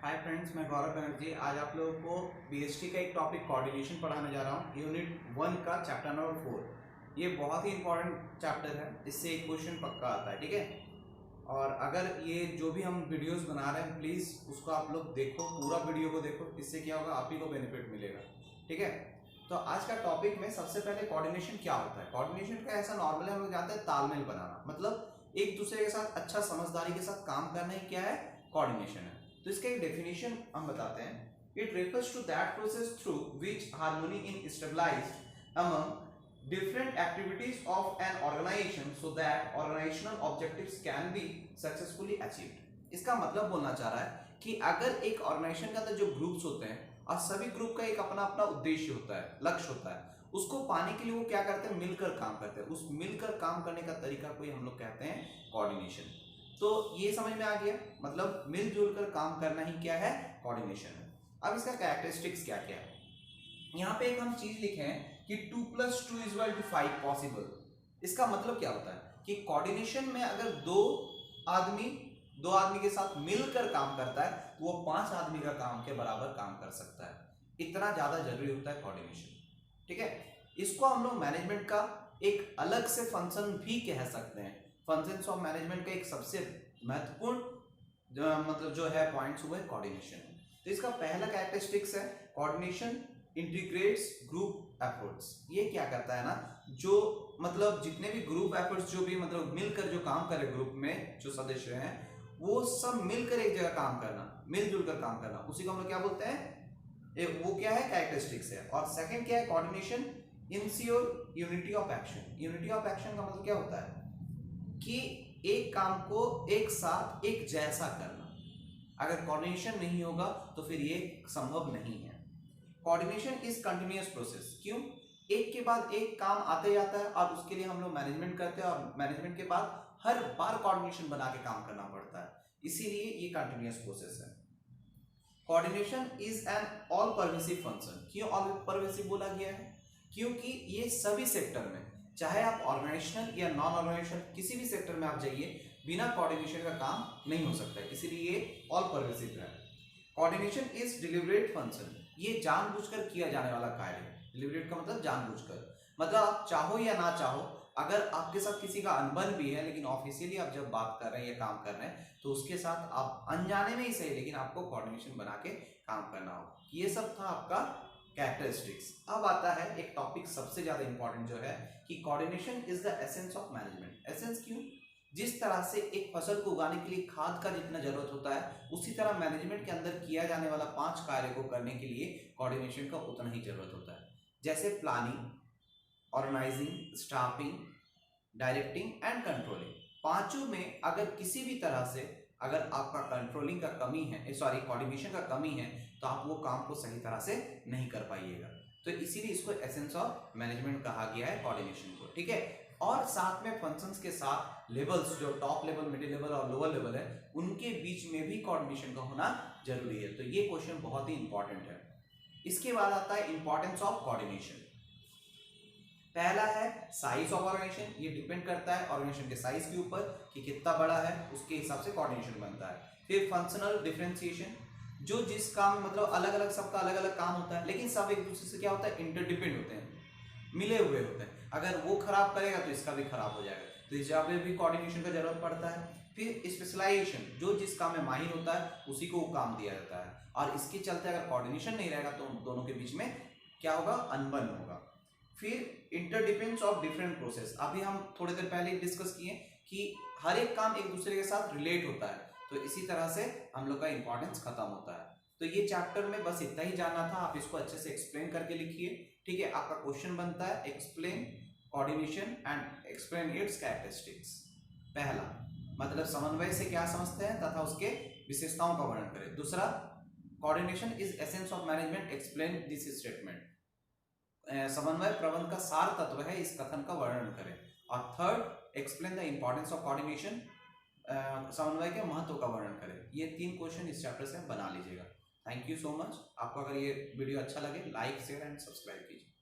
Hi friends, मैं गौरव बनर्जी। आज आप लोगों को बीएसटी का एक टॉपिक कोऑर्डिनेशन पढ़ाने जा रहा हूँ। यूनिट 1 का चैप्टर नंबर 4। ये बहुत ही इंपॉर्टेंट चैप्टर है, इससे एक क्वेश्चन पक्का आता है, ठीक है। और अगर ये जो भी हम वीडियोस बना रहे हैं, प्लीज़ उसको आप लोग देखो, पूरा वीडियो को देखो। इससे क्या होगा, आप ही को बेनिफिट मिलेगा, ठीक है। तो आज का टॉपिक में सबसे पहले कोऑर्डिनेशन क्या होता है। कोऑर्डिनेशन का ऐसा नॉर्मली हम लोग जानते हैं तालमेल बनाना, मतलब एक दूसरे के साथ अच्छा समझदारी के साथ काम करना ही क्या है, कोऑर्डिनेशन है। तो इसका एक डेफिनेशन हम बताते हैं। It refers to that process through which harmony in stabilized among different activities of an organization so that organizational objectives can be successfully achieved. इसका मतलब बोलना चाह रहा है कि अगर एक ऑर्गेनाइजेशन के अंदर जो ग्रुप्स होते हैं और सभी ग्रुप का एक अपना अपना उद्देश्य होता है, लक्ष्य होता है, उसको पाने के लिए वो क्या करते हैं, मिलकर काम करते हैं। उस मिलकर काम करने का तरीका को हम लोग कहते हैं कोऑर्डिनेशन। तो ये समझ में आ गया, मतलब मिलजुल कर काम करना ही क्या है, कोऑर्डिनेशन है। अब इसका कैरेक्टरिस्टिक्स क्या क्या है। यहाँ पे एक हम चीज लिखे हैं कि 2 + 2 = 5 पॉसिबल। इसका मतलब क्या होता है कि कोऑर्डिनेशन में अगर दो आदमी के साथ मिलकर काम करता है तो वो 5 आदमी का काम के बराबर काम कर सकता है। इतना ज्यादा जरूरी होता है कोऑर्डिनेशन, ठीक है। इसको हम लोग मैनेजमेंट का एक अलग से फंक्शन भी कह सकते हैं। फंक्शंस ऑफ मैनेजमेंट का एक सबसे महत्वपूर्ण मतलब जो है पॉइंट्स हुए कोऑर्डिनेशन। तो इसका पहला कैरेक्टरिस्टिक्स है कोऑर्डिनेशन इंटीग्रेट्स ग्रुप एफर्ट्स। ये क्या करता है ना, जो मतलब जितने भी ग्रुप एफर्ट्स जो भी मतलब मिलकर जो काम करे, ग्रुप में जो सदस्य हैं वो सब मिलकर एक जगह काम करना, मिलजुल कर काम करना, उसी को हम लोग क्या बोलते हैं, वो क्या है, कैरेक्टरिस्टिक्स है। और सेकंड क्या है, coordination ensure unity of action. Unity of action का मतलब क्या होता है कि एक काम को एक साथ एक जैसा करना। अगर कोऑर्डिनेशन नहीं होगा तो फिर ये संभव नहीं है। Coordination is continuous process. क्यों, एक के बाद एक काम आते जाता है और उसके लिए हम लोग मैनेजमेंट करते हैं, और मैनेजमेंट के बाद हर बार कोऑर्डिनेशन बना के काम करना पड़ता है, इसीलिए ये कंटिन्यूअस प्रोसेस है। Coordination is an all pervasive function. क्यों ऑल परवेसिव बोला गया है, क्योंकि ये सभी सेक्टर में, चाहे आप ऑर्गेनाइजेशनल या नॉन ऑर्गेनाइजेशनल किसी भी सेक्टर में आप जाइए, बिना कोऑर्डिनेशन का काम नहीं हो सकता, इसीलिए ये ऑल परवेसिव है। Coordination is deliberate function. ये जानबूझकर किया जाने वाला कार्य है। डिलिबरेट का मतलब जानबूझकर, मतलब आप चाहो या ना चाहो, अगर आपके साथ किसी का अनबन भी है लेकिन ऑफिशियली आप जब बात कर रहे हैं या काम कर रहे हैं तो उसके साथ आप अनजाने में ही सही, लेकिन आपको कोऑर्डिनेशन बना के काम करना होगा। ये सब था आपका कैरेक्टरिस्टिक्स। अब आता है एक टॉपिक सबसे ज्यादा इंपॉर्टेंट जो है कि coordination is the essence of management. Essence क्यों, जिस तरह से एक फसल को उगाने के लिए खाद का जितना जरूरत होता है, उसी तरह मैनेजमेंट के अंदर किया जाने वाला 5 कार्य को करने के लिए कोऑर्डिनेशन का उतना ही जरूरत होता है। जैसे planning, organizing, staffing, directing and controlling. पांचों में अगर किसी भी तरह से अगर आपका कंट्रोलिंग का कमी है, सॉरी कोऑर्डिनेशन का कमी है, तो आप वो काम को सही तरह से नहीं कर पाइएगा। तो इसीलिए इसको एसेंस ऑफ मैनेजमेंट कहा गया है, कोऑर्डिनेशन को, ठीक है। और साथ में फंक्शंस के साथ लेवल्स, जो टॉप लेवल, मिडिल लेवल और लोअर लेवल है, उनके बीच में भी कोऑर्डिनेशन का होना जरूरी है। तो ये क्वेश्चन बहुत ही इंपॉर्टेंट है। इसके बाद आता है इंपॉर्टेंस ऑफ कोऑर्डिनेशन। पहला है साइज ऑफ ऑर्गेनाइजेशन। ये डिपेंड करता है ऑर्गेनाइजेशन के साइज के ऊपर कि कितना बड़ा है, उसके हिसाब से कोऑर्डिनेशन बनता है। फिर फंक्शनल डिफरेंशिएशन, जो जिस काम मतलब अलग अलग, सबका अलग अलग काम होता है, लेकिन सब एक दूसरे से क्या होता है, इंटरडिपेंड होते हैं, मिले हुए होते हैं। अगर वो खराब करेगा तो इसका भी खराब हो जाएगा, तो इस जगह पे भी कोऑर्डिनेशन का जरूरत पड़ता है। फिर स्पेशलाइजेशन, जो जिस काम में माहिर होता है उसी को वो काम दिया जाता है, और इसके चलते अगर कोऑर्डिनेशन नहीं रहेगा तो दोनों के बीच में क्या होगा, अनबन होगा। फिर इंटरडिपेंडेंस ऑफ डिफरेंट प्रोसेस। अभी हम थोड़ी देर पहले डिस्कस किए कि हर एक काम एक दूसरे के साथ रिलेट होता है, तो इसी तरह से हम लोग का इंपॉर्टेंस खत्म होता है। तो ये चैप्टर में बस इतना ही जानना था। आप इसको अच्छे से एक्सप्लेन करके लिखिए, ठीक है। आपका क्वेश्चन बनता है explain coordination and explain it's characteristics. पहला मतलब समन्वय से क्या समझते हैं तथा उसके विशेषताओं का वर्णन करें। दूसरा, coordination is essence of management, explain this statement. समन्वय प्रबंध का सार तत्व है, इस कथन का वर्णन करें। और third, explain the importance of coordination, समन्वय के महत्व का वर्णन करें। ये 3 क्वेश्चन इस चैप्टर से बना लीजिएगा। Thank you so much. आपको अगर ये वीडियो अच्छा लगे, लाइक, शेयर एंड सब्सक्राइब कीजिए।